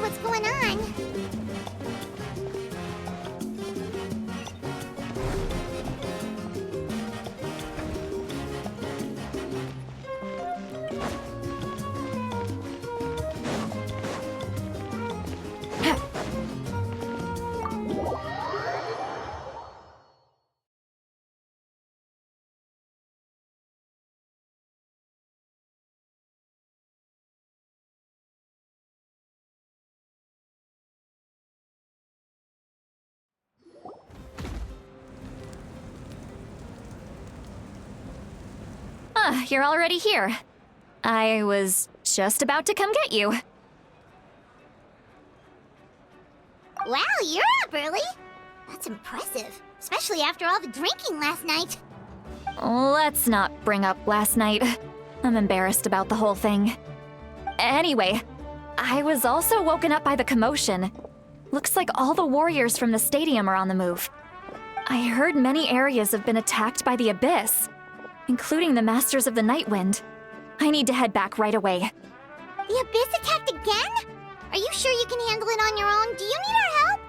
what's going on. You're already here. I was just about to come get you. Wow, you're up early. That's impressive, especially after all the drinking last night. Let's not bring up last night. I'm embarrassed about the whole thing. Anyway, I was also woken up by the commotion. Looks like all the warriors from the stadium are on the move. I heard many areas have been attacked by the Abyss, including the Masters of the Nightwind. I need to head back right away. The Abyss attacked again? Are you sure you can handle it on your own? Do you need our help?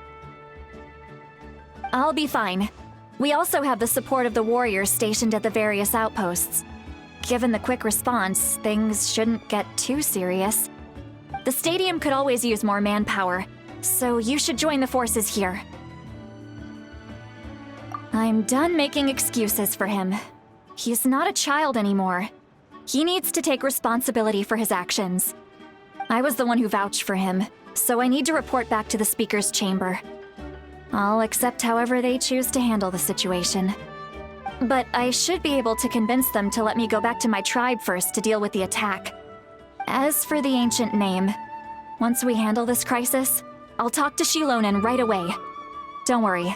I'll be fine. We also have the support of the warriors stationed at the various outposts. Given the quick response, things shouldn't get too serious. The stadium could always use more manpower, so you should join the forces here. I'm done making excuses for him. He's not a child anymore. He needs to take responsibility for his actions. I was the one who vouched for him, so I need to report back to the Speaker's Chamber. I'll accept however they choose to handle the situation. But I should be able to convince them to let me go back to my tribe first to deal with the attack. As for the ancient name, once we handle this crisis, I'll talk to Shilonen right away. Don't worry,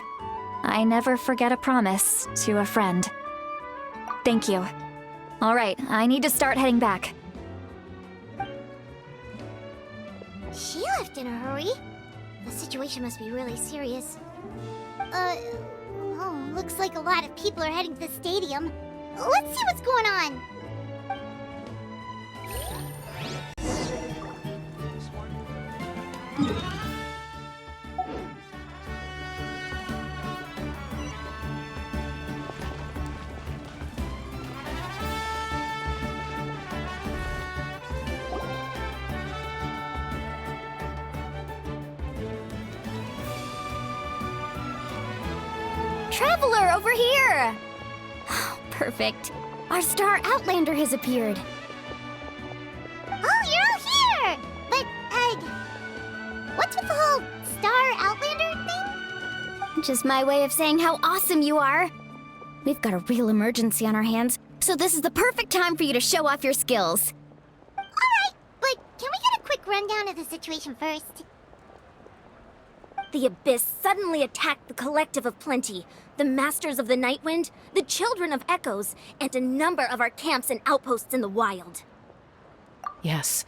I never forget a promise to a friend. Thank you. All right, I need to start heading back. She left in a hurry. The situation must be really serious. Oh, looks like a lot of people are heading to the stadium. Let's see what's going on. Traveler, over here! Perfect. Our Star Outlander has appeared. Oh, you're all here! But, what's with the whole Star Outlander thing? Just my way of saying how awesome you are. We've got a real emergency on our hands, so this is the perfect time for you to show off your skills. Alright, but can we get a quick rundown of the situation first? The Abyss suddenly attacked the Collective of Plenty, the Masters of the Nightwind, the Children of Echoes, and a number of our camps and outposts in the wild. Yes,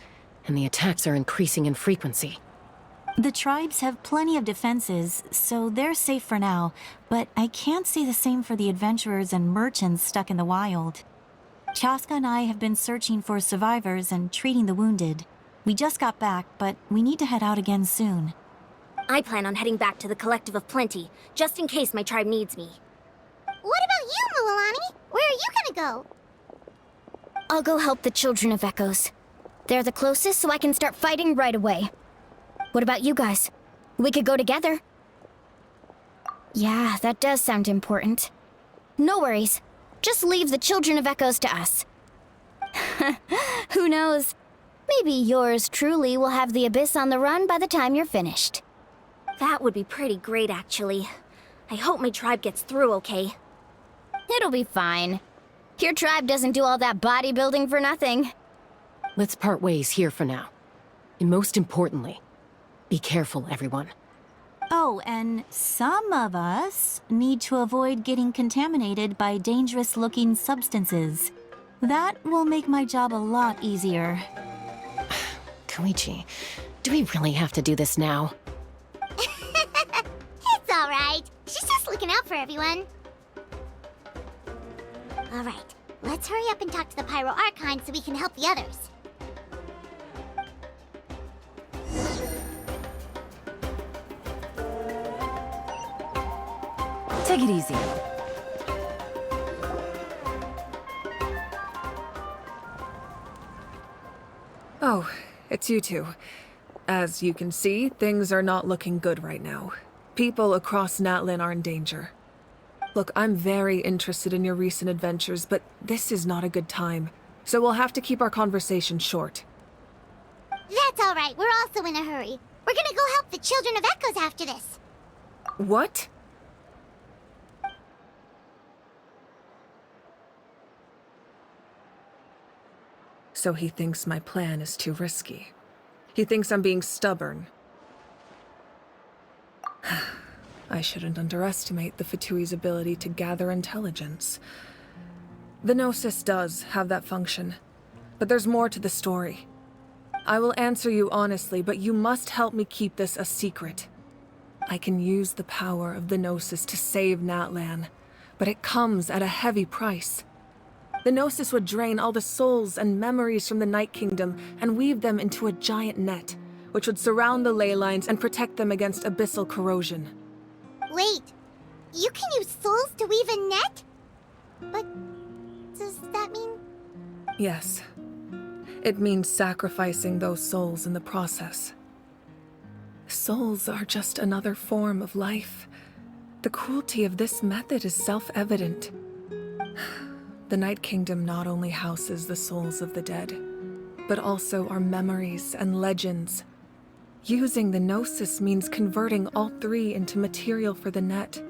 and the attacks are increasing in frequency. The tribes have plenty of defenses, so they're safe for now, but I can't say the same for the adventurers and merchants stuck in the wild. Chaska and I have been searching for survivors and treating the wounded. We just got back, but we need to head out again soon. I plan on heading back to the Collective of Plenty, just in case my tribe needs me. What about you, Mualani? Where are you gonna go? I'll go help the Children of Echoes. They're the closest, so I can start fighting right away. What about you guys? We could go together. Yeah, that does sound important. No worries. Just leave the Children of Echoes to us. Who knows? Maybe yours truly will have the Abyss on the run by the time you're finished. That would be pretty great, actually. I hope my tribe gets through okay. It'll be fine. Your tribe doesn't do all that bodybuilding for nothing. Let's part ways here for now. And most importantly, be careful, everyone. Oh, and some of us need to avoid getting contaminated by dangerous-looking substances. That will make my job a lot easier. Koichi, do we really have to do this now? It's alright. She's just looking out for everyone. Alright, let's hurry up and talk to the Pyro Archon so we can help the others. Take it easy. Oh, it's you two. As you can see, things are not looking good right now. People across Natlin are in danger. Look, I'm very interested in your recent adventures, but this is not a good time. So we'll have to keep our conversation short. That's all right. We're also in a hurry. We're gonna go help the Children of Echoes after this. What? So he thinks my plan is too risky. He thinks I'm being stubborn. I shouldn't underestimate the Fatui's ability to gather intelligence. The Gnosis does have that function, but there's more to the story. I will answer you honestly, but you must help me keep this a secret. I can use the power of the Gnosis to save Natlan, but it comes at a heavy price. The Gnosis would drain all the souls and memories from the Night Kingdom and weave them into a giant net, which would surround the ley lines and protect them against abyssal corrosion. Wait, you can use souls to weave a net? But does that mean... Yes. It means sacrificing those souls in the process. Souls are just another form of life. The cruelty of this method is self-evident. The Night Kingdom not only houses the souls of the dead, but also our memories and legends. Using the Gnosis means converting all three into material for the net,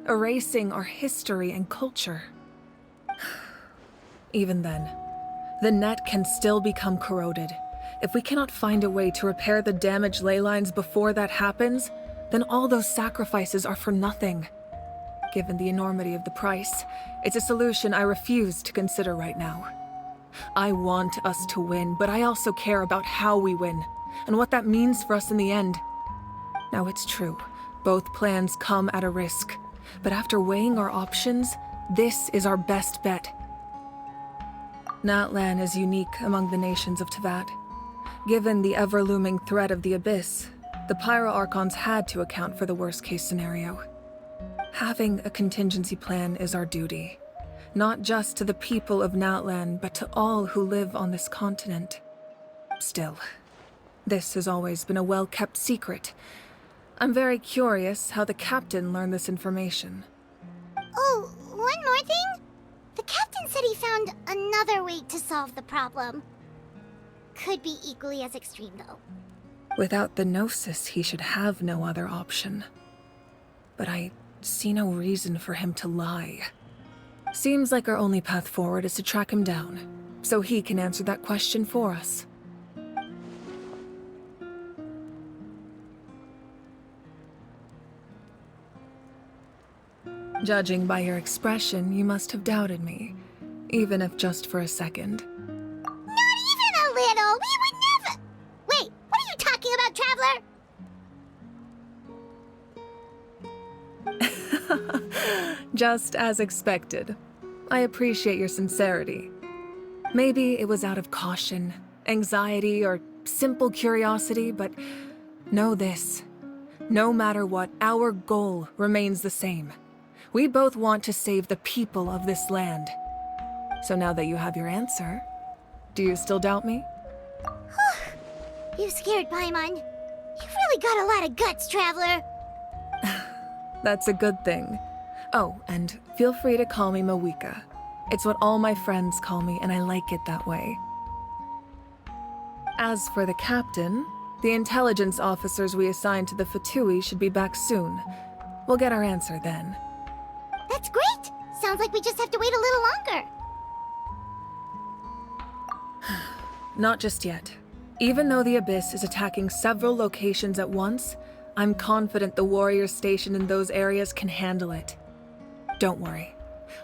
erasing our history and culture. Even then, the net can still become corroded. If we cannot find a way to repair the damaged ley lines before that happens, then all those sacrifices are for nothing. Given the enormity of the price, it's a solution I refuse to consider right now. I want us to win, but I also care about how we win, and what that means for us in the end. Now it's true, both plans come at a risk, but after weighing our options, this is our best bet. Natlan is unique among the nations of Teyvat. Given the ever-looming threat of the Abyss, the Pyro Archons had to account for the worst-case scenario. Having a contingency plan is our duty, not just to the people of Natlan, but to all who live on this continent. Still, this has always been a well-kept secret. I'm very curious how the captain learned this information. Oh, one more thing? The captain said he found another way to solve the problem. Could be equally as extreme, though. Without the Gnosis, he should have no other option. But I see no reason for him to lie. Seems like our only path forward is to track him down, so he can answer that question for us. Judging by your expression, you must have doubted me, even if just for a second. Not even a little! We would never... Wait, what are you talking about, Traveler? Just as expected. I appreciate your sincerity. Maybe it was out of caution, anxiety, or simple curiosity, but know this. No matter what, our goal remains the same. We both want to save the people of this land. So now that you have your answer, do you still doubt me? You scared Paimon. You've really got a lot of guts, Traveler. That's a good thing. Oh, and feel free to call me Mawika. It's what all my friends call me, and I like it that way. As for the captain, the intelligence officers we assigned to the Fatui should be back soon. We'll get our answer then. That's great! Sounds like we just have to wait a little longer. Not just yet. Even though the Abyss is attacking several locations at once, I'm confident the warriors stationed in those areas can handle it. Don't worry.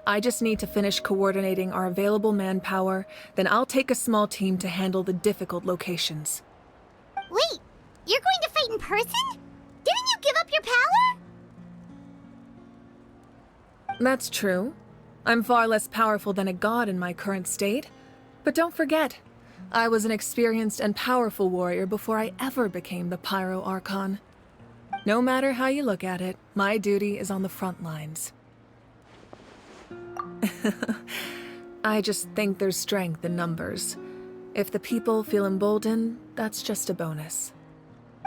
I just need to finish coordinating our available manpower, then I'll take a small team to handle the difficult locations. Wait, you're going to fight in person? Didn't you give up your power? That's true. I'm far less powerful than a god in my current state. But don't forget, I was an experienced and powerful warrior before I ever became the Pyro Archon. No matter how you look at it, my duty is on the front lines. I just think there's strength in numbers. If the people feel emboldened, that's just a bonus.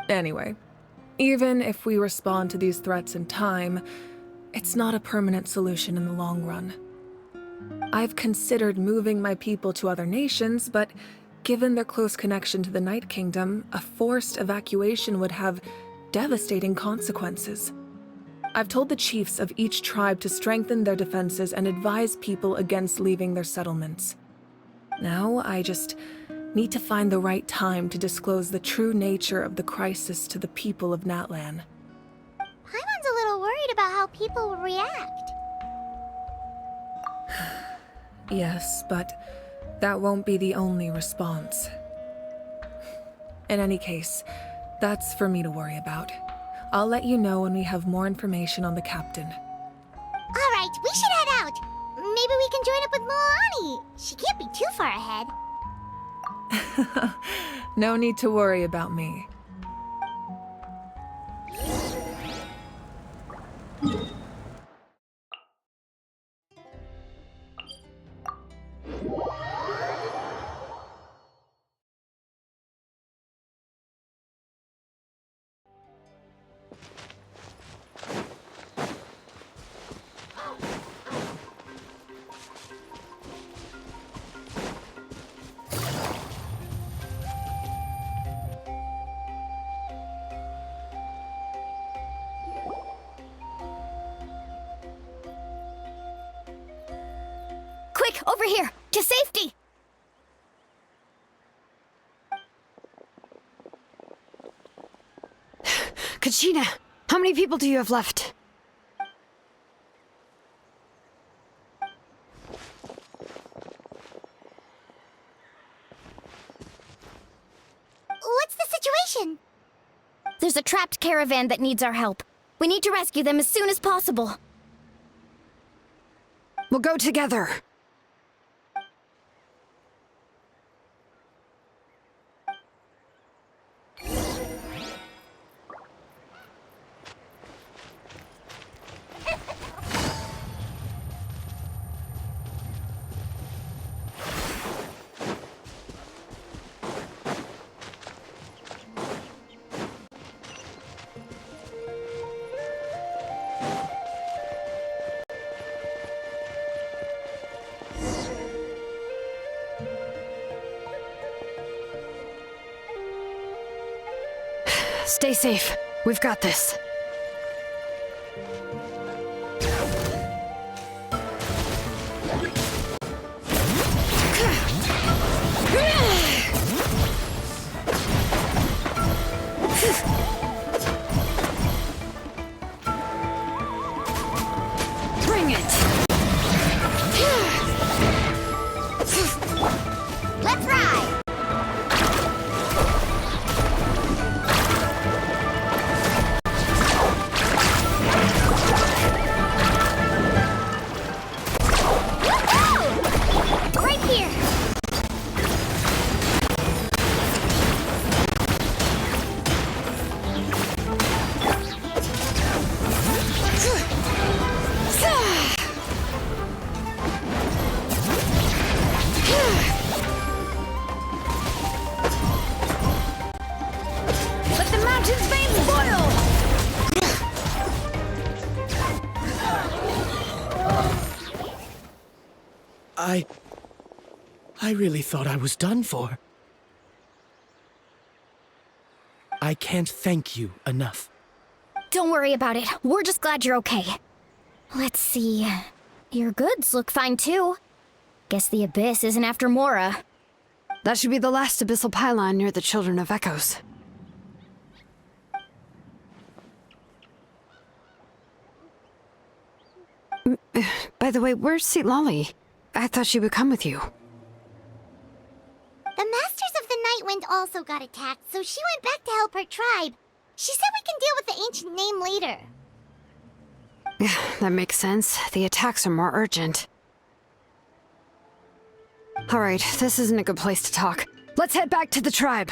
Anyway, even if we respond to these threats in time, it's not a permanent solution in the long run. I've considered moving my people to other nations, but given their close connection to the Night Kingdom, a forced evacuation would have devastating consequences. I've told the chiefs of each tribe to strengthen their defenses and advise people against leaving their settlements. Now, I just need to find the right time to disclose the true nature of the crisis to the people of Natlan. Paimon's a little worried about how people will react. Yes, but that won't be the only response. In any case, that's for me to worry about. I'll let you know when we have more information on the captain. Alright, we should head out. Maybe we can join up with Milani. She can't be too far ahead. No need to worry about me. Quick, over here! To safety! Kachina, how many people do you have left? What's the situation? There's a trapped caravan that needs our help. We need to rescue them as soon as possible. We'll go together. Stay safe. We've got this. Bring it! Let's ride! Right here! Let the mountain's veins boil! I really thought I was done for. I can't thank you enough. Don't worry about it. We're just glad you're okay. Let's see. Your goods look fine too. Guess the Abyss isn't after Mora. That should be the last abyssal pylon near the Children of Echoes. By the way, where's Lolly? I thought she would come with you. The Masters of the Night Wind also got attacked, so she went back to help her tribe. She said we can deal with the ancient name later. Yeah, that makes sense. The attacks are more urgent. Alright, this isn't a good place to talk. Let's head back to the tribe.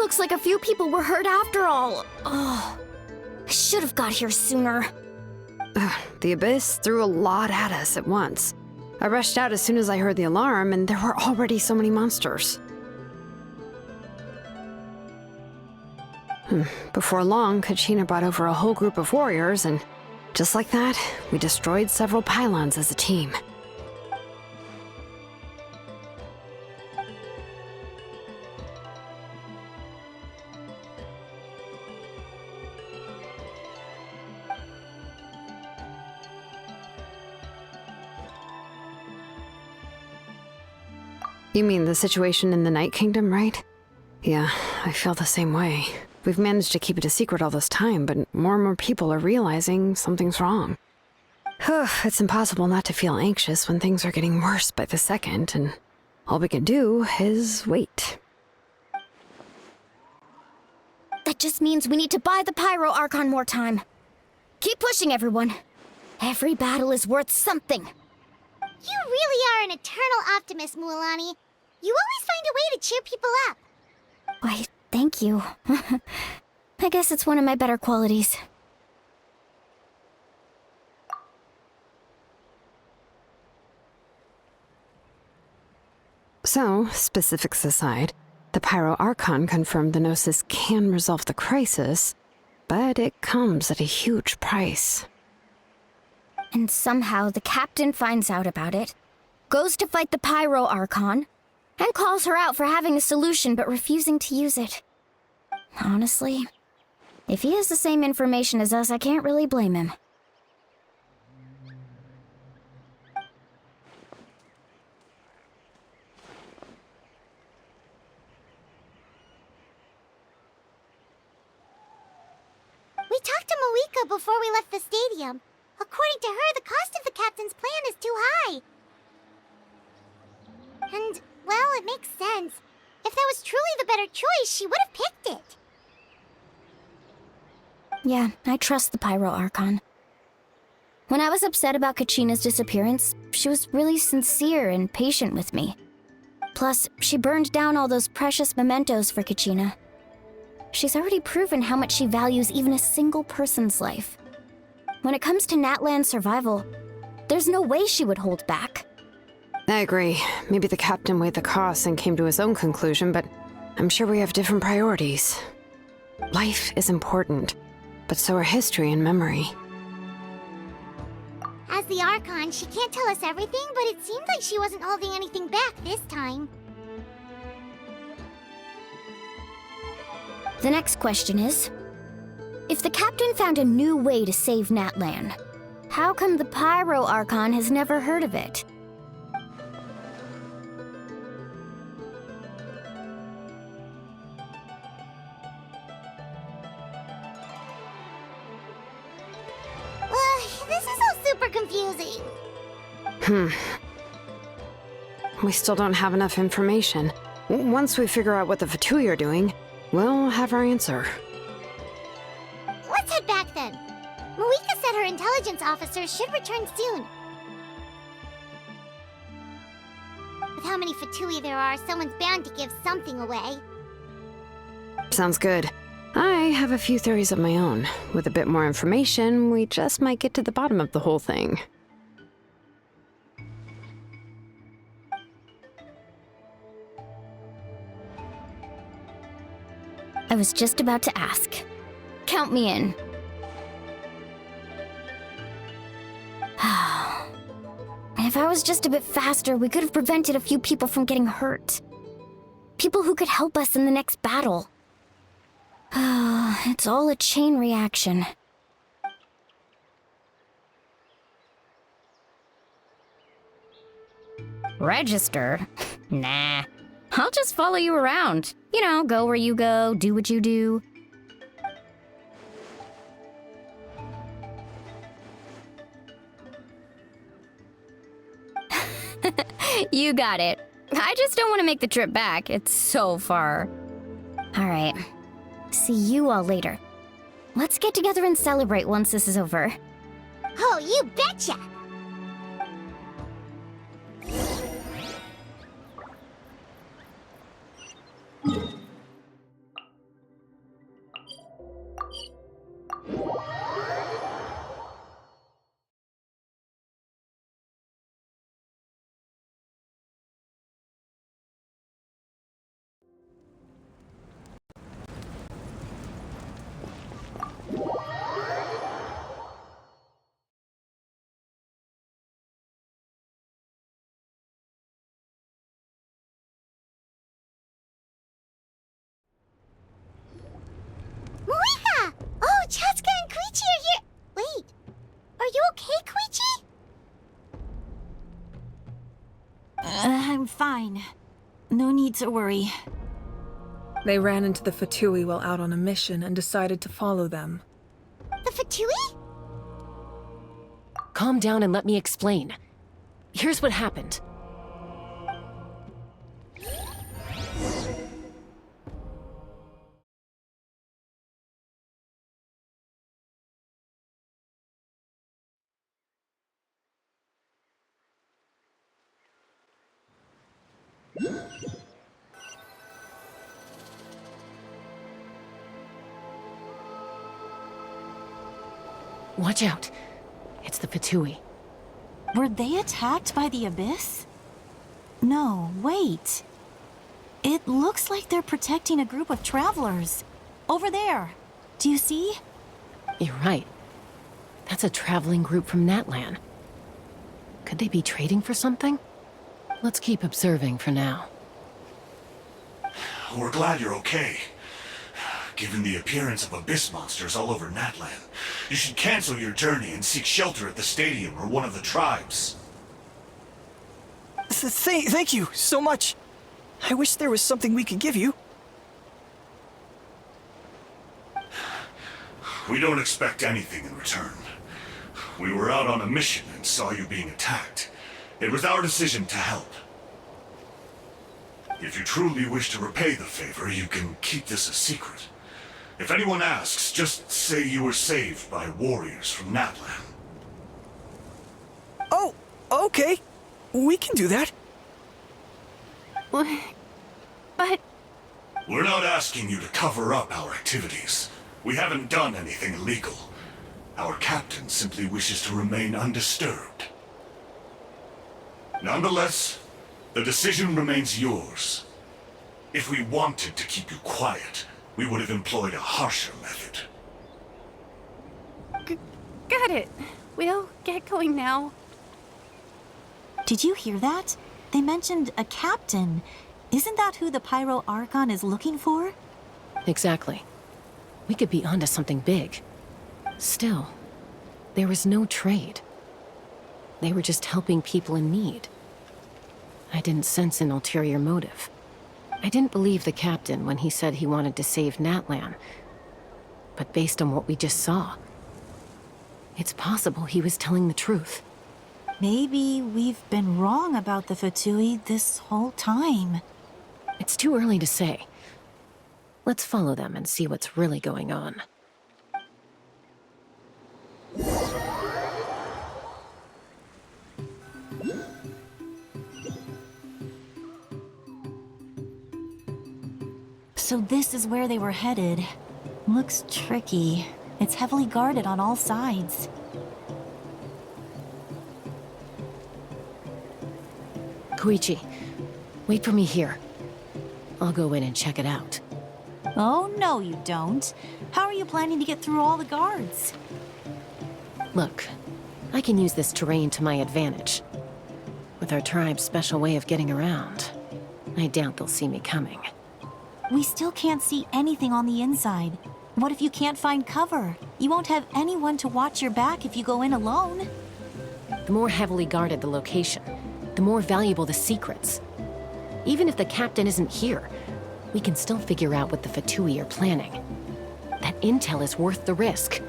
Looks like a few people were hurt after all. Oh, I should have got here sooner. The Abyss threw a lot at us at once. I rushed out as soon as I heard the alarm, and there were already so many monsters. Before long, Kachina brought over a whole group of warriors, and just like that, we destroyed several pylons as a team. You mean the situation in the Night Kingdom, right? Yeah, I feel the same way. We've managed to keep it a secret all this time, but more and more people are realizing something's wrong. It's impossible not to feel anxious when things are getting worse by the second, and all we can do is wait. That just means we need to buy the Pyro Archon more time. Keep pushing, everyone. Every battle is worth something. You really are an eternal optimist, Mualani. You always find a way to cheer people up. Why, thank you. I guess it's one of my better qualities. So, specifics aside, the Pyro Archon confirmed the Gnosis can resolve the crisis, but it comes at a huge price. And somehow the captain finds out about it, goes to fight the Pyro Archon, and calls her out for having a solution but refusing to use it. Honestly, if he has the same information as us, I can't really blame him. We talked to Moika before we left the stadium. According to her, the cost of the captain's plan is too high. And, well, it makes sense. If that was truly the better choice, she would have picked it. Yeah, I trust the Pyro Archon. When I was upset about Kachina's disappearance, she was really sincere and patient with me. Plus, she burned down all those precious mementos for Kachina. She's already proven how much she values even a single person's life. When it comes to Natlan's survival, there's no way she would hold back. I agree. Maybe the captain weighed the costs and came to his own conclusion, but I'm sure we have different priorities. Life is important, but so are history and memory. As the Archon, she can't tell us everything, but it seemed like she wasn't holding anything back this time. The next question is, if the captain found a new way to save Natlan, how come the Pyro Archon has never heard of it? This is all super confusing. We still don't have enough information. Once we figure out what the Fatui are doing, we'll have our answer. Let's head back then. Moika said her intelligence officer should return soon. With how many Fatui there are, someone's bound to give something away. Sounds good. I have a few theories of my own. With a bit more information, we just might get to the bottom of the whole thing. I was just about to ask. Count me in. If I was just a bit faster, we could have prevented a few people from getting hurt. People who could help us in the next battle. It's all a chain reaction. Register? Nah. I'll just follow you around. You know, go where you go, do what you do. You got it. I just don't want to make the trip back. It's so far. All right. See you all later. Let's get together and celebrate once this is over. Oh, you betcha! I'm fine. No need to worry. They ran into the Fatui while out on a mission and decided to follow them. The Fatui? Calm down and let me explain. Here's what happened. Watch out. It's the Fatui. Were they attacked by the Abyss? No, wait. It looks like they're protecting a group of travelers. Over there. Do you see? You're right. That's a traveling group from Natlan. Could they be trading for something? Let's keep observing for now. We're glad you're okay. Given the appearance of abyss monsters all over Natlan, you should cancel your journey and seek shelter at the stadium or one of the tribes. Thank you so much. I wish there was something we could give you. We don't expect anything in return. We were out on a mission and saw you being attacked. It was our decision to help. If you truly wish to repay the favor, you can keep this a secret. If anyone asks, just say you were saved by warriors from Natlan. Oh, okay. We can do that. But We're not asking you to cover up our activities. We haven't done anything illegal. Our captain simply wishes to remain undisturbed. Nonetheless, the decision remains yours. If we wanted to keep you quiet, we would have employed a harsher method. Got it. We'll get going now. Did you hear that? They mentioned a captain. Isn't that who the Pyro Archon is looking for? Exactly. We could be onto something big. Still, there was no trade. They were just helping people in need. I didn't sense an ulterior motive. I didn't believe the captain when he said he wanted to save Natlan. But based on what we just saw, it's possible he was telling the truth. Maybe we've been wrong about the Fatui this whole time. It's too early to say. Let's follow them and see what's really going on. So this is where they were headed. Looks tricky. It's heavily guarded on all sides. Koichi, wait for me here. I'll go in and check it out. Oh, no you don't. How are you planning to get through all the guards? Look, I can use this terrain to my advantage. With our tribe's special way of getting around, I doubt they'll see me coming. We still can't see anything on the inside. What if you can't find cover? You won't have anyone to watch your back if you go in alone. The more heavily guarded the location, the more valuable the secrets. Even if the captain isn't here, we can still figure out what the Fatui are planning. That intel is worth the risk.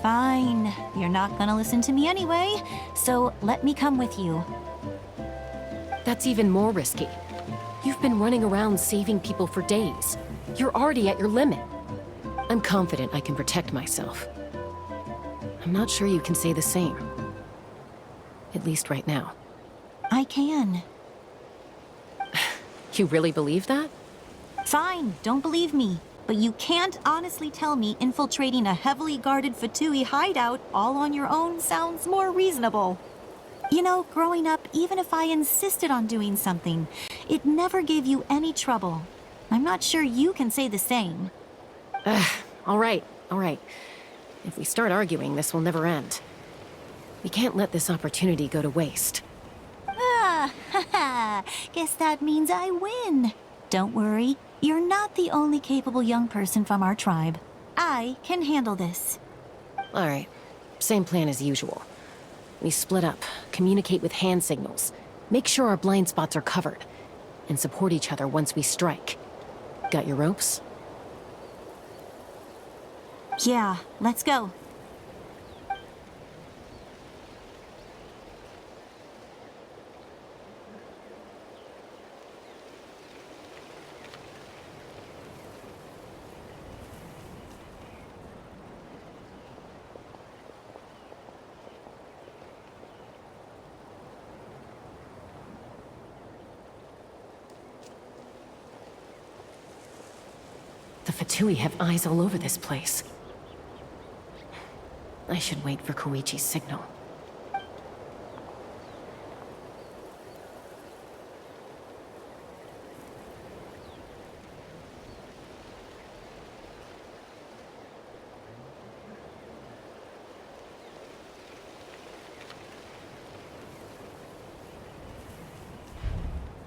Fine. You're not gonna listen to me anyway, so let me come with you. That's even more risky. You've been running around saving people for days. You're already at your limit. I'm confident I can protect myself. I'm not sure you can say the same. At least right now. I can. You really believe that? Fine, don't believe me. But you can't honestly tell me infiltrating a heavily guarded Fatui hideout all on your own sounds more reasonable. You know, growing up, even if I insisted on doing something, it never gave you any trouble. I'm not sure you can say the same. All right. If we start arguing, this will never end. We can't let this opportunity go to waste. Guess that means I win. Don't worry, you're not the only capable young person from our tribe. I can handle this. All right, same plan as usual. We split up, communicate with hand signals, Make sure our blind spots are covered, and support each other once we strike. Got your ropes? Yeah, let's go. The Fatui have eyes all over this place. I should wait for Koichi's signal.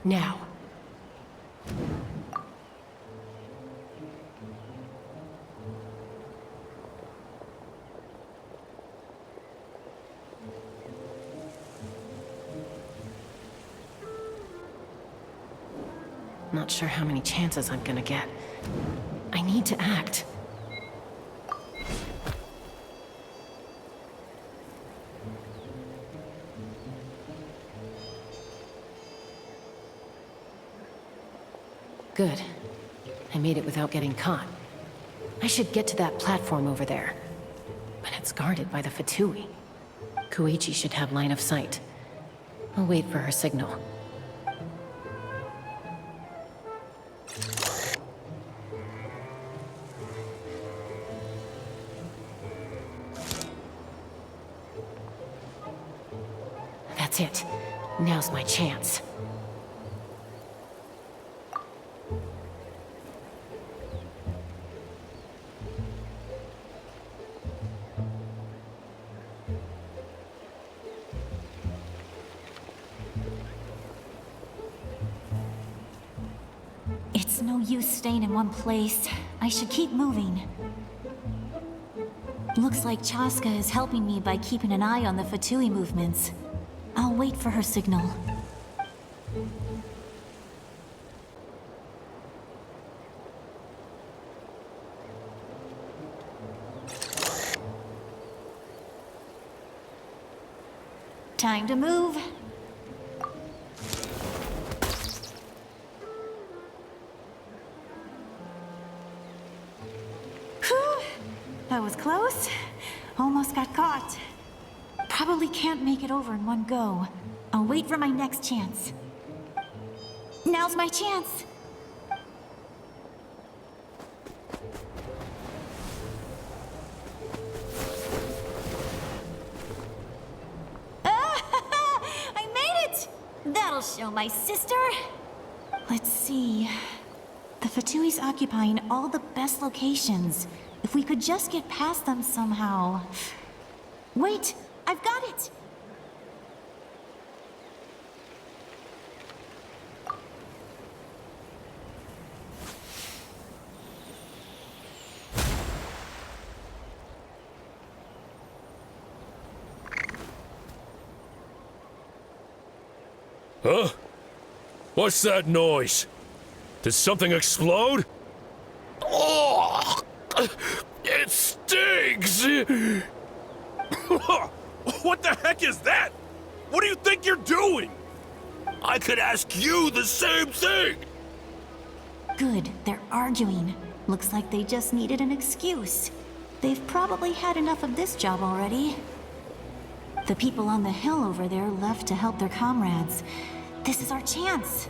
Now. Not sure how many chances I'm gonna get. I need to act. Good. I made it without getting caught. I should get to that platform over there. But it's guarded by the Fatui. Koichi should have line of sight. I'll wait for her signal. That's it. Now's my chance. It's no use staying in one place. I should keep moving. Looks like Chaska is helping me by keeping an eye on the Fatui movements. I'll wait for her signal. Time to move. Whew. That was close. Almost got caught. Probably can't make it over in one go. I'll wait for my next chance. Now's my chance. I made it! That'll show my sister. Let's see. The Fatui's occupying all the best locations. If we could just get past them somehow. Wait! I've got it! Huh? What's that noise? Did something explode? Oh! It stings! What the heck is that? What do you think you're doing? I could ask you the same thing! Good, they're arguing. Looks like they just needed an excuse. They've probably had enough of this job already. The people on the hill over there left to help their comrades. This is our chance.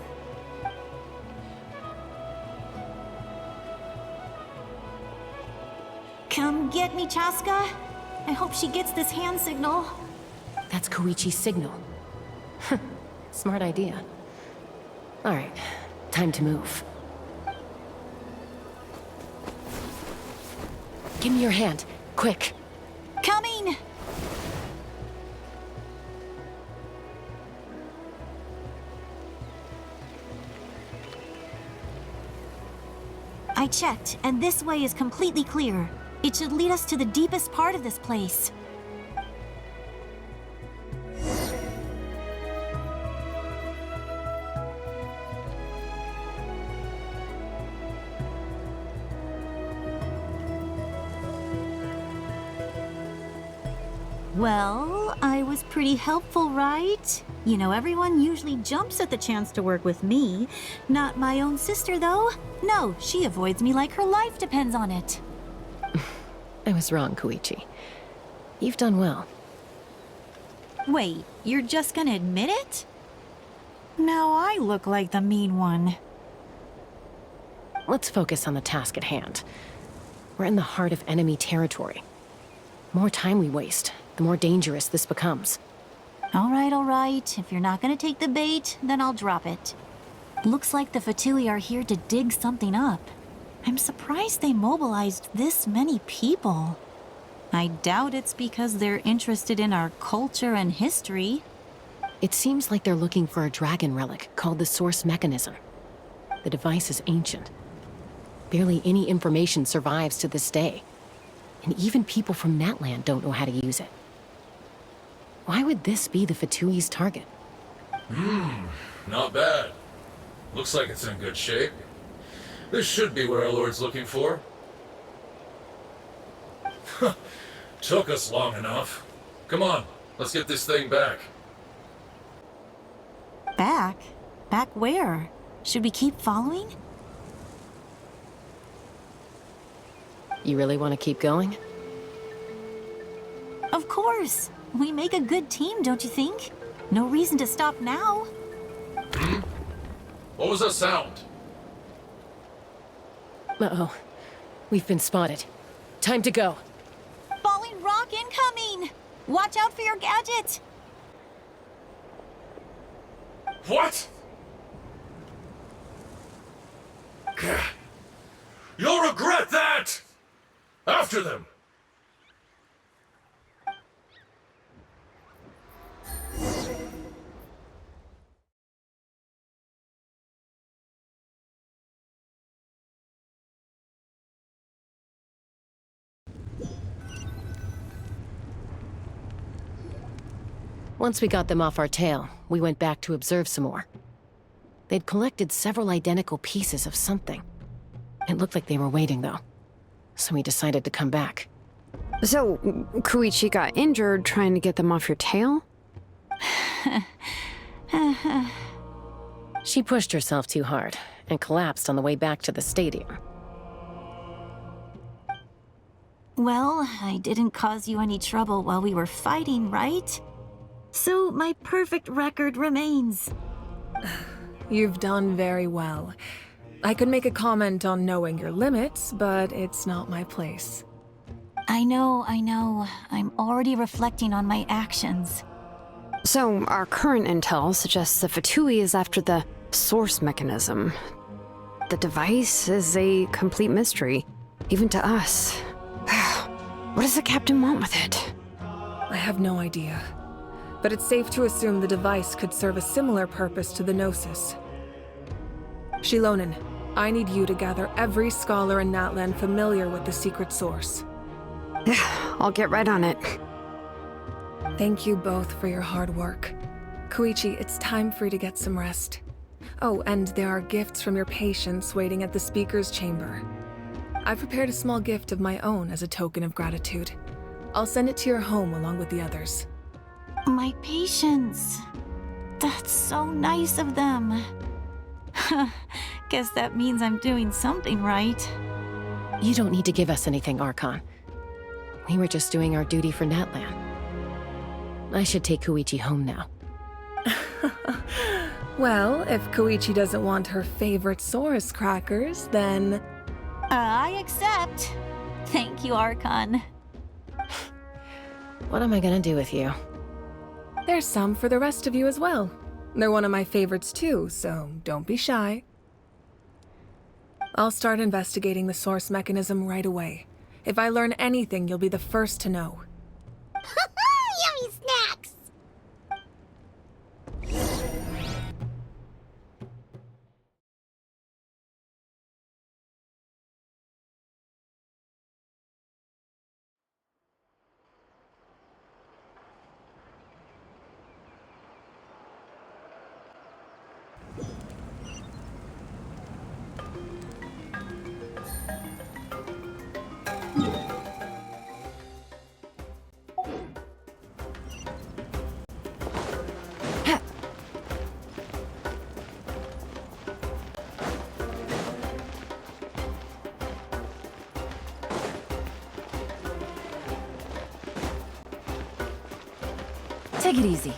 Come get me, Chaska. I hope she gets this hand signal. That's Koichi's signal. Smart idea. Alright, time to move. Give me your hand, quick. Coming! I checked, and this way is completely clear. It should lead us to the deepest part of this place. Well, I was pretty helpful, right? You know, everyone usually jumps at the chance to work with me. Not my own sister, though. No, she avoids me like her life depends on it. I was wrong, Koichi. You've done well. Wait, you're just gonna admit it? Now I look like the mean one. Let's focus on the task at hand. We're in the heart of enemy territory. The more time we waste, the more dangerous this becomes. All right. If you're not gonna take the bait, then I'll drop it. Looks like the Fatui are here to dig something up. I'm surprised they mobilized this many people. I doubt it's because they're interested in our culture and history. It seems like they're looking for a dragon relic called the Source Mechanism. The device is ancient. Barely any information survives to this day. And even people from Natlan don't know how to use it. Why would this be the Fatui's target? Not bad. Looks like it's in good shape. This should be what our Lord's looking for. Took us long enough. Come on, let's get this thing back. Back? Back where? Should we keep following? You really want to keep going? Of course. We make a good team, don't you think? No reason to stop now. What was that sound? Uh-oh. We've been spotted. Time to go. Falling rock incoming! Watch out for your gadget! What? You'll regret that! After them! Once we got them off our tail, we went back to observe some more. They'd collected several identical pieces of something. It looked like they were waiting, though. So we decided to come back. So, Koichi got injured trying to get them off your tail? She pushed herself too hard and collapsed on the way back to the stadium. Well, I didn't cause you any trouble while we were fighting, right? So my perfect record remains. You've done very well. I could make a comment on knowing your limits, but it's not my place. I know. I'm already reflecting on my actions. So, our current intel suggests the Fatui is after the Source Mechanism. The device is a complete mystery, even to us. What does the captain want with it? I have no idea. But it's safe to assume the device could serve a similar purpose to the Gnosis. Shilonen, I need you to gather every scholar in Natlan familiar with the secret source. I'll get right on it. Thank you both for your hard work. Koichi, it's time for you to get some rest. Oh, and there are gifts from your patients waiting at the speaker's chamber. I've prepared a small gift of my own as a token of gratitude. I'll send it to your home along with the others. My patience. That's so nice of them. Guess that means I'm doing something right. You don't need to give us anything, Archon. We were just doing our duty for Natlan. I should take Koichi home now. Well, if Koichi doesn't want her favorite Saurus crackers, then... I accept. Thank you, Archon. What am I gonna do with you? There's some for the rest of you as well. They're one of my favorites too, so don't be shy. I'll start investigating the Source Mechanism right away. If I learn anything, you'll be the first to know. Yummy snacks! Take it easy.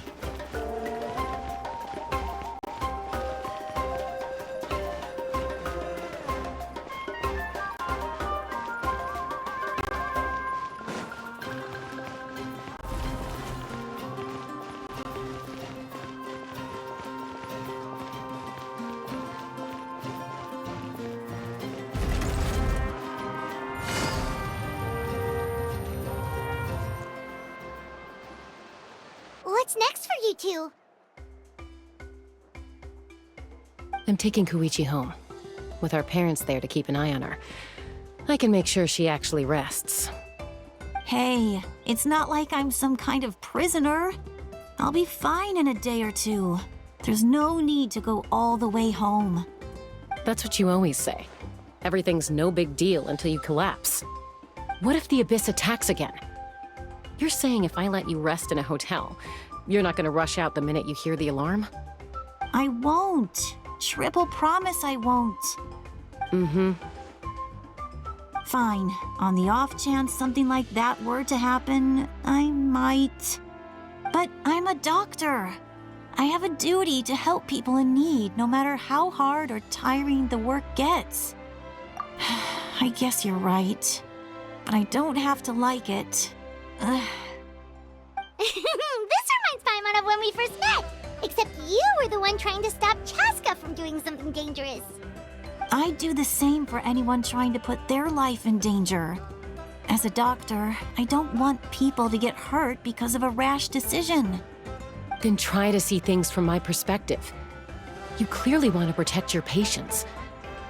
What's next for you two? I'm taking Koichi home. With our parents there to keep an eye on her. I can make sure she actually rests. Hey, it's not like I'm some kind of prisoner. I'll be fine in a day or two. There's no need to go all the way home. That's what you always say. Everything's no big deal until you collapse. What if the Abyss attacks again? You're saying if I let you rest in a hotel, you're not gonna rush out the minute you hear the alarm? I won't. Triple promise I won't. Mm-hmm. Fine. On the off chance something like that were to happen, I might. But I'm a doctor. I have a duty to help people in need, no matter how hard or tiring the work gets. I guess you're right. But I don't have to like it. This reminds Paimon of when we first met. Except you were the one trying to stop Chaska from doing something dangerous. I'd do the same for anyone trying to put their life in danger. As a doctor, I don't want people to get hurt because of a rash decision. Then try to see things from my perspective. You clearly want to protect your patients.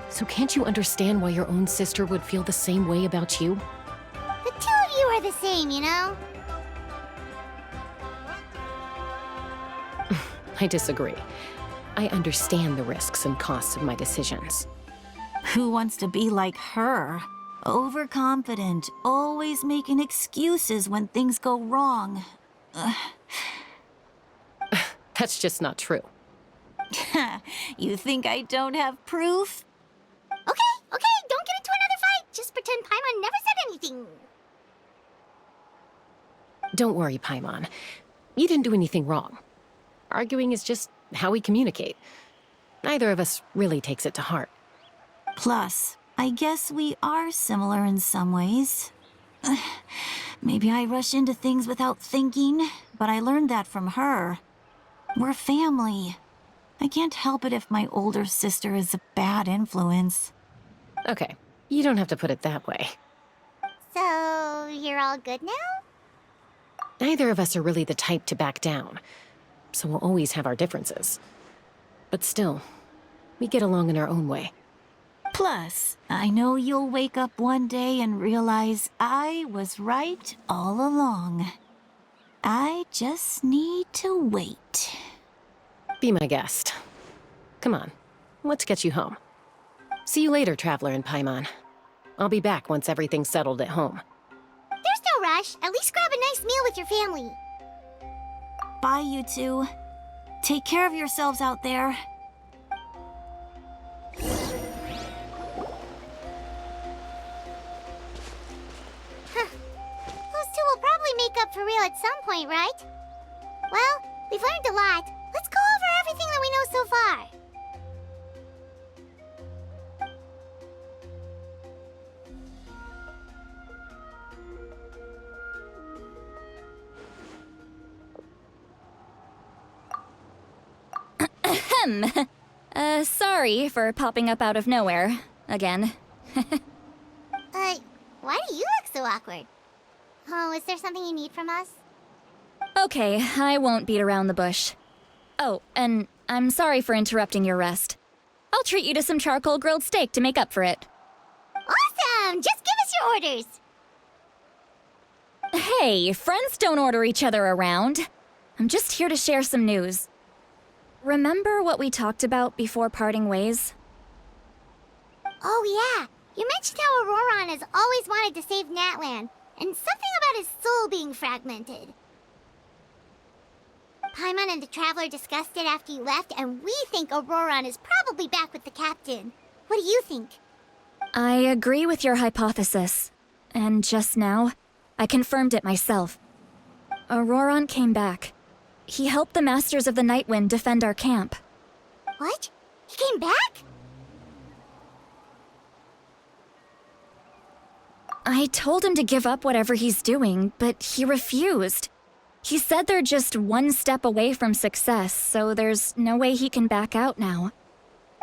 So can't you understand why your own sister would feel the same way about you? The two of you are the same, you know? I disagree. I understand the risks and costs of my decisions. Who wants to be like her? Overconfident, always making excuses when things go wrong. That's just not true. You think I don't have proof? Okay, don't get into another fight. Just pretend Paimon never said anything. Don't worry, Paimon. You didn't do anything wrong. Arguing is just how we communicate. Neither of us really takes it to heart. Plus, I guess we are similar in some ways. Maybe I rush into things without thinking, but I learned that from her. We're family. I can't help it if my older sister is a bad influence. Okay, you don't have to put it that way. So, you're all good now? Neither of us are really the type to back down, so we'll always have our differences. But still, we get along in our own way. Plus, I know you'll wake up one day and realize I was right all along. I just need to wait. Be my guest. Come on, let's get you home. See you later, Traveler and Paimon. I'll be back once everything's settled at home. There's no rush. At least grab a nice meal with your family. Bye, you two. Take care of yourselves out there. Those two will probably make up for real at some point, right? Well, we've learned a lot. Let's go over everything that we know so far. Sorry for popping up out of nowhere. Again. Why do you look so awkward? Oh, is there something you need from us? Okay, I won't beat around the bush. Oh, and I'm sorry for interrupting your rest. I'll treat you to some charcoal grilled steak to make up for it. Awesome! Just give us your orders! Hey, friends don't order each other around. I'm just here to share some news. Remember what we talked about before parting ways? Oh yeah, you mentioned how Auroron has always wanted to save Natlan, and something about his soul being fragmented. Paimon and the Traveler discussed it after you left, and we think Auroron is probably back with the Captain. What do you think? I agree with your hypothesis. And just now, I confirmed it myself. Auroron came back. He helped the Masters of the Nightwind defend our camp. What? He came back? I told him to give up whatever he's doing, but he refused. He said they're just one step away from success, so there's no way he can back out now.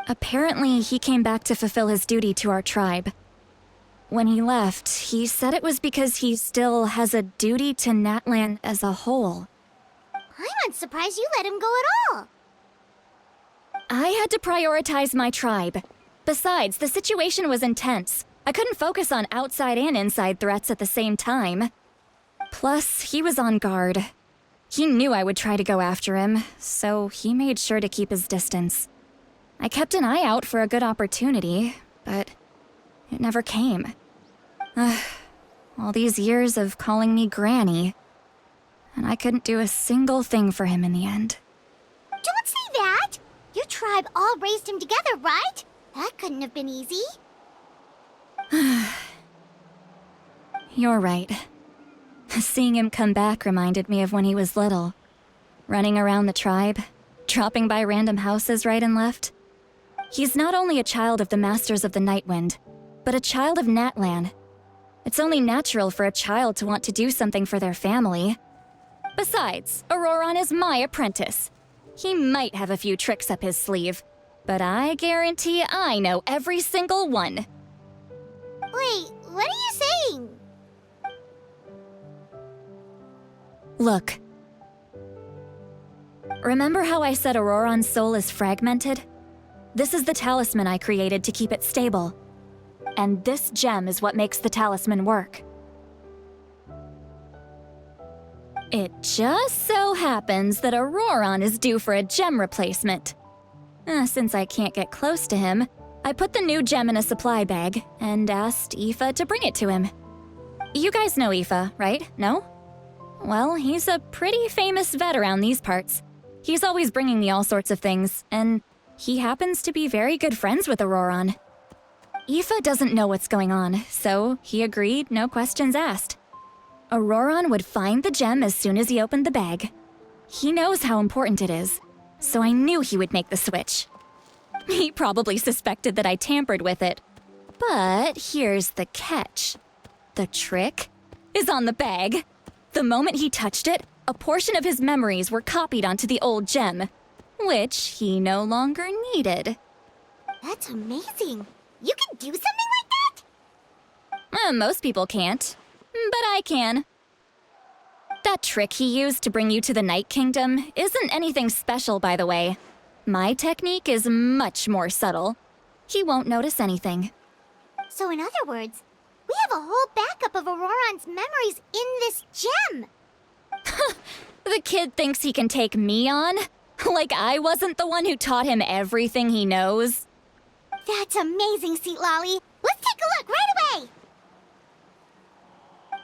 Apparently, he came back to fulfill his duty to our tribe. When he left, he said it was because he still has a duty to Natlan as a whole. I'm not surprised you let him go at all. I had to prioritize my tribe. Besides, the situation was intense. I couldn't focus on outside and inside threats at the same time. Plus, he was on guard. He knew I would try to go after him, so he made sure to keep his distance. I kept an eye out for a good opportunity, but it never came. All these years of calling me Granny, and I couldn't do a single thing for him in the end. Don't say that! Your tribe all raised him together, right? That couldn't have been easy. You're right. Seeing him come back reminded me of when he was little. Running around the tribe, dropping by random houses right and left. He's not only a child of the Masters of the Nightwind, but a child of Natlan. It's only natural for a child to want to do something for their family. Besides, Auroron is my apprentice. He might have a few tricks up his sleeve, but I guarantee I know every single one. Wait, what are you saying? Look. Remember how I said Auroron's soul is fragmented? This is the talisman I created to keep it stable. And this gem is what makes the talisman work. It just so happens that Auroron is due for a gem replacement. Since I can't get close to him, I put the new gem in a supply bag and asked Aoife to bring it to him. You guys know Aoife, right? No? Well, he's a pretty famous vet around these parts. He's always bringing me all sorts of things, and he happens to be very good friends with Auroron. Aoife doesn't know what's going on, so he agreed, no questions asked. Auroron would find the gem as soon as he opened the bag. He knows how important it is, so I knew he would make the switch. He probably suspected that I tampered with it. But here's the catch. The trick is on the bag. The moment he touched it, a portion of his memories were copied onto the old gem, which he no longer needed. That's amazing. You can do something like that? Most people can't, but I can. That trick he used to bring you to the Night Kingdom isn't anything special, by the way. My technique is much more subtle. He won't notice anything. So in other words, we have a whole backup of Auroron's memories in this gem. The kid thinks he can take me on? Like I wasn't the one who taught him everything he knows? That's amazing, Seat Lolly. Let's take a look right away.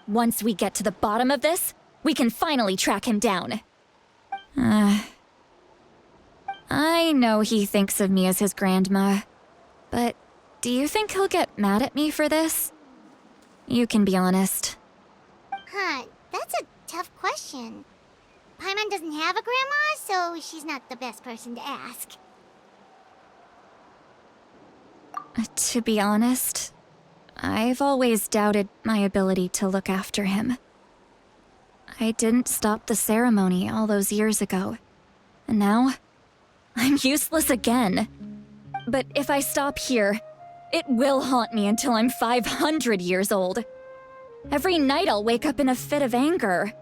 Once we get to the bottom of this, we can finally track him down. I know he thinks of me as his grandma, but do you think he'll get mad at me for this? You can be honest. That's a tough question. Paimon doesn't have a grandma, so she's not the best person to ask. To be honest, I've always doubted my ability to look after him. I didn't stop the ceremony all those years ago, and now I'm useless again. But if I stop here, it will haunt me until I'm 500 years old. Every night I'll wake up in a fit of anger.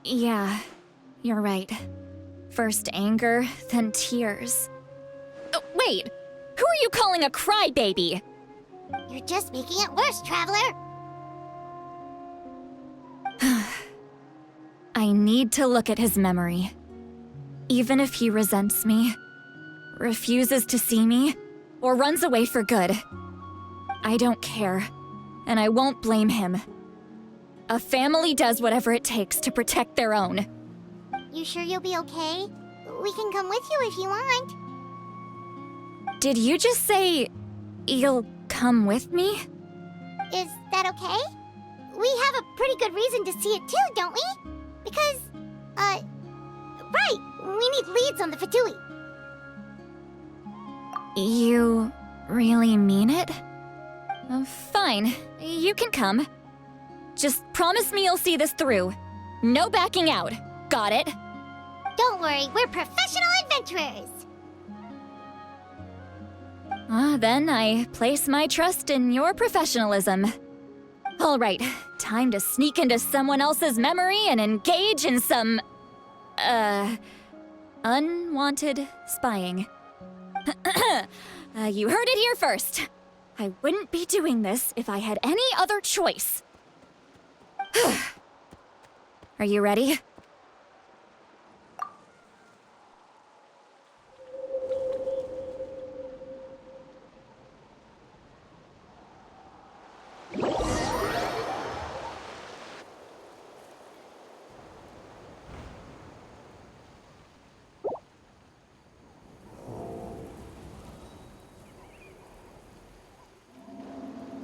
Yeah, you're right. First anger, then tears. Oh, wait! Who are you calling a crybaby? You're just making it worse, Traveler. I need to look at his memory. Even if he resents me, refuses to see me, or runs away for good. I don't care, and I won't blame him. A family does whatever it takes to protect their own. You sure you'll be okay? We can come with you if you want. Did you just say you'll come with me? Is that okay? We have a pretty good reason to see it too, don't we? Because, right, we need leads on the Fatui. You really mean it? Fine, you can come. Just promise me you'll see this through. No backing out. Got it? Don't worry, we're professional adventurers. Then I place my trust in your professionalism. All right, time to sneak into someone else's memory and engage in some, unwanted spying. You heard it here first. I wouldn't be doing this if I had any other choice. Are you ready?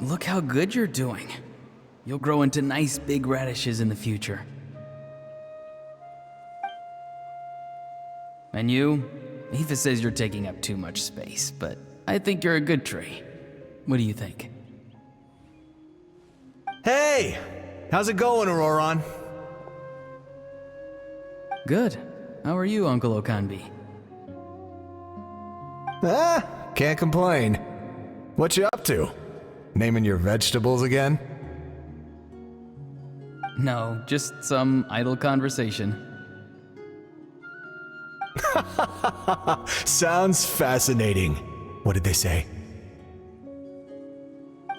Look how good you're doing. You'll grow into nice big radishes in the future. And you? Aoife says you're taking up too much space, but I think you're a good tree. What do you think? Hey! How's it going, Auroron? Good. How are you, Uncle Okanbi? Can't complain. What you up to? Naming your vegetables again? No, just some idle conversation. Sounds fascinating. What did they say?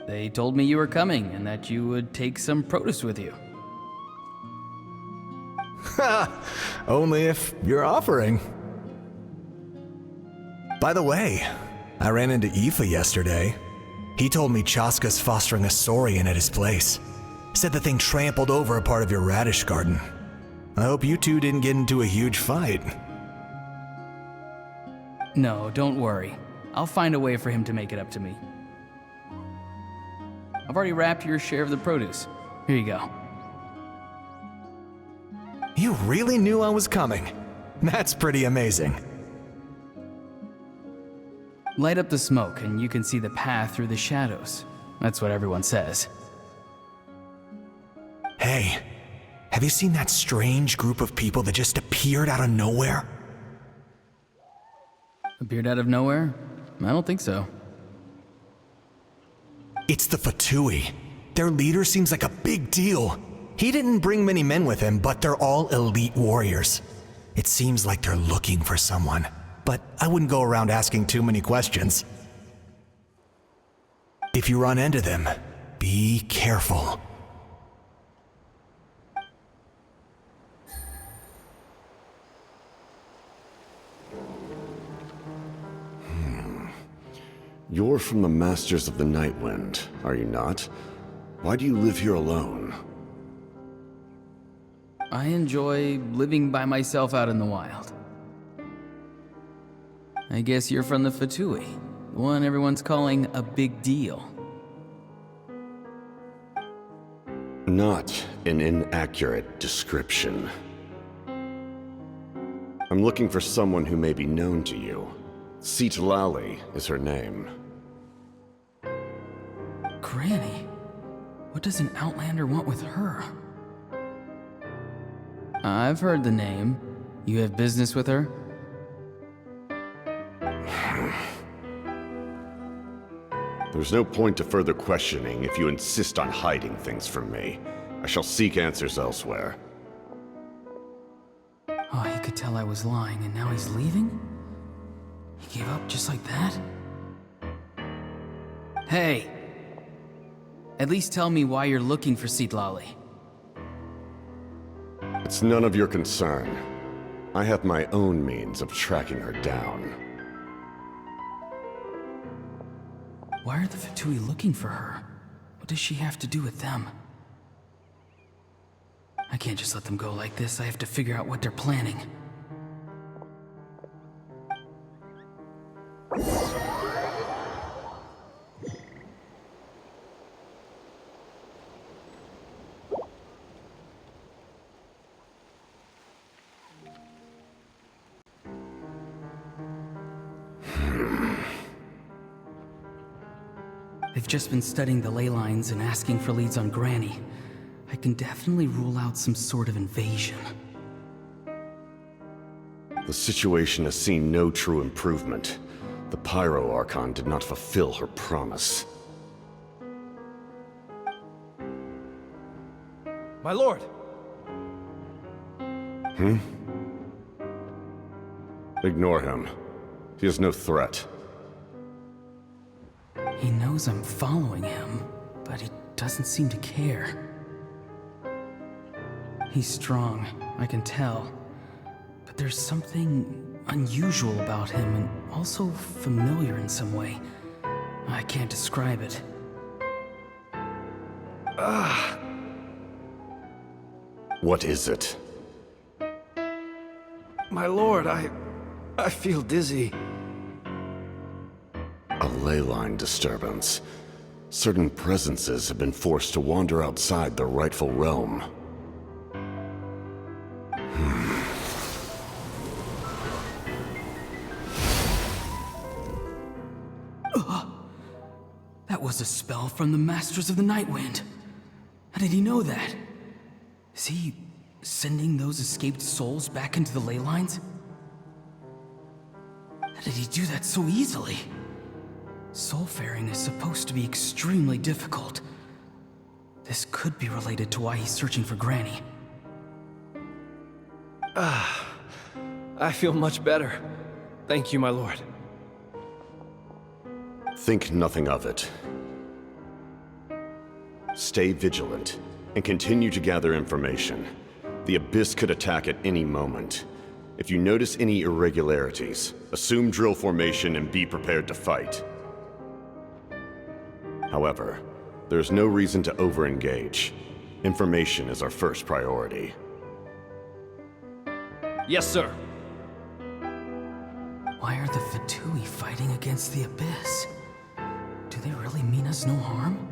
They told me you were coming and that you would take some produce with you. Only if you're offering. By the way, I ran into Aoife yesterday. He told me Chaska's fostering a saurian at his place. Said the thing trampled over a part of your radish garden. I hope you two didn't get into a huge fight. No, don't worry. I'll find a way for him to make it up to me. I've already wrapped your share of the produce. Here you go. You really knew I was coming. That's pretty amazing. Light up the smoke and you can see the path through the shadows. That's what everyone says. Hey, have you seen that strange group of people that just appeared out of nowhere? Appeared out of nowhere? I don't think so. It's the Fatui. Their leader seems like a big deal. He didn't bring many men with him, but they're all elite warriors. It seems like they're looking for someone, but I wouldn't go around asking too many questions. If you run into them, be careful. You're from the Masters of the Nightwind, are you not? Why do you live here alone? I enjoy living by myself out in the wild. I guess you're from the Fatui, the one everyone's calling a big deal. Not an inaccurate description. I'm looking for someone who may be known to you. Citlali is her name. Granny? What does an Outlander want with her? I've heard the name. You have business with her? There's no point to further questioning if you insist on hiding things from me. I shall seek answers elsewhere. Oh, he could tell I was lying and now he's leaving? He gave up just like that? Hey! At least tell me why you're looking for Citlali. It's none of your concern. I have my own means of tracking her down. Why are the Fatui looking for her? What does she have to do with them? I can't just let them go like this. I have to figure out what they're planning. They've just been studying the ley lines and asking for leads on Granny. I can definitely rule out some sort of invasion. The situation has seen no true improvement. The Pyro Archon did not fulfill her promise. My lord! Ignore him. He is no threat. He knows I'm following him, but he doesn't seem to care. He's strong, I can tell. But there's something unusual about him and also familiar in some way. I can't describe it. What is it? My lord, I feel dizzy. A ley line disturbance. Certain presences have been forced to wander outside their rightful realm. That was a spell from the Masters of the Nightwind. How did he know that? Is he sending those escaped souls back into the ley lines? How did he do that so easily? Soulfaring is supposed to be extremely difficult. This could be related to why he's searching for Granny. I feel much better. Thank you, my lord. Think nothing of it. Stay vigilant, and continue to gather information. The Abyss could attack at any moment. If you notice any irregularities, assume drill formation and be prepared to fight. However, there's no reason to over-engage. Information is our first priority. Yes, sir. Why are the Fatui fighting against the Abyss? Do they really mean us no harm?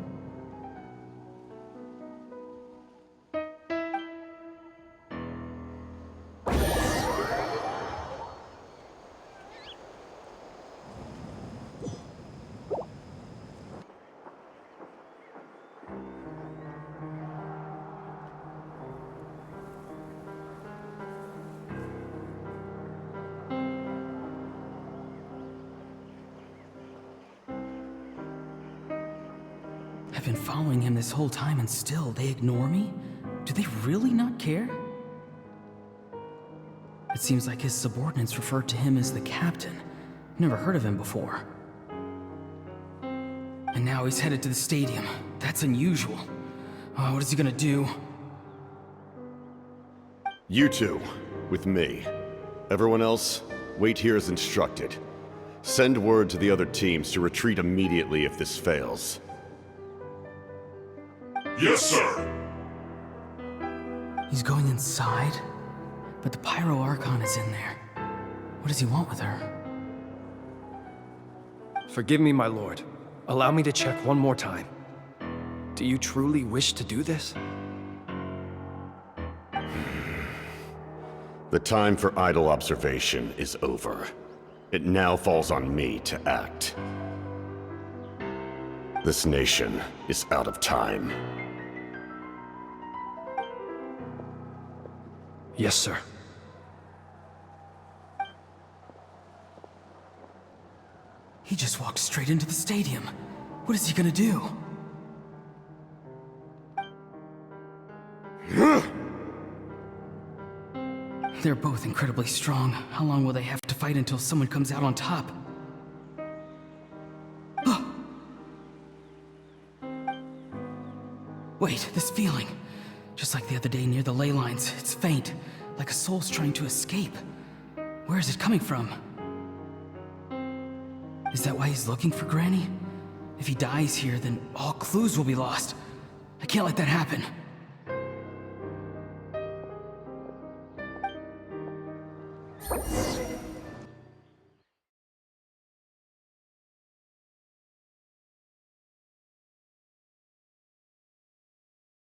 I've been following him this whole time and still they ignore me? Do they really not care? It seems like his subordinates referred to him as the captain. Never heard of him before. And now he's headed to the stadium. That's unusual. Oh, what is he gonna do? You two, with me. Everyone else, wait here as instructed. Send word to the other teams to retreat immediately if this fails. Yes, sir. He's going inside? But the Pyro Archon is in there. What does he want with her? Forgive me, my lord. Allow me to check one more time. Do you truly wish to do this? The time for idle observation is over. It now falls on me to act. This nation is out of time. Yes, sir. He just walked straight into the stadium. What is he gonna do? They're both incredibly strong. How long will they have to fight until someone comes out on top? Wait, this feeling. Just like the other day near the ley lines, it's faint, like a soul's trying to escape. Where is it coming from? Is that why he's looking for Granny? If he dies here, then all clues will be lost. I can't let that happen.